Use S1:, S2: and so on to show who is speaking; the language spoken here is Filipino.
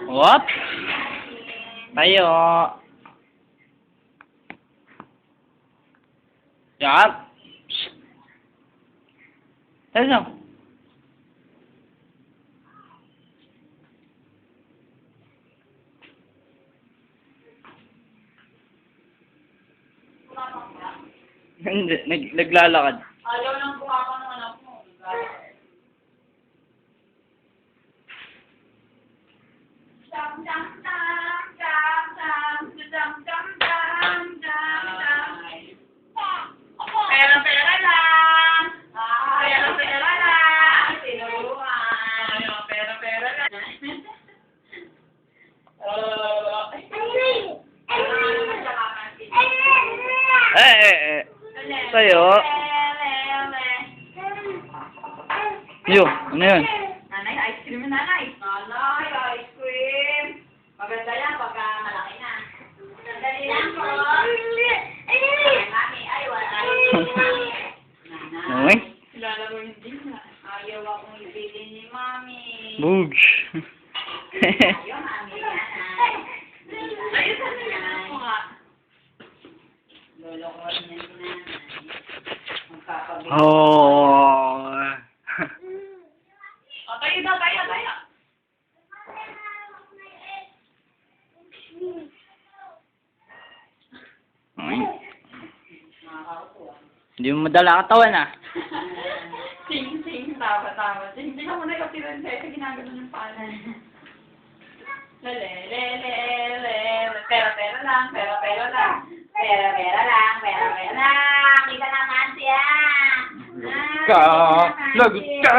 S1: What? Tayo. Yan. Tayo. Hindi, naglalakad.
S2: Ayaw lang bumaba ng anak mo. Dam dam dam dam dam dam dam dam dam. Pera lang. Pera lang. Tinuruan. Pera lang.
S1: Tayo. Yo, ano yun?
S2: Nanay, ice cream na nanay. Nanay, ice cream. Maganda yan pagka malaki na. Sandali lang po. Mami, ay wala. Mami.
S1: Nanay?
S2: Lalaro hindi na. Ayaw akong ibili ni Mami.
S1: Boogs.
S2: Ayaw, Mami. Nanay. Ayaw sa nanay. Lolokohin niya si nanay. Magkakabili.
S1: Oh.
S2: Tayo daw, tayo.
S1: Ay. Hindi mo madala katawan ah.
S2: Sing, tawa. Sing, ka muna yung piran sa'yo. Ginagano yung pala. Pera lang. Pera lang. Kita naman siya.
S1: Lagot ka!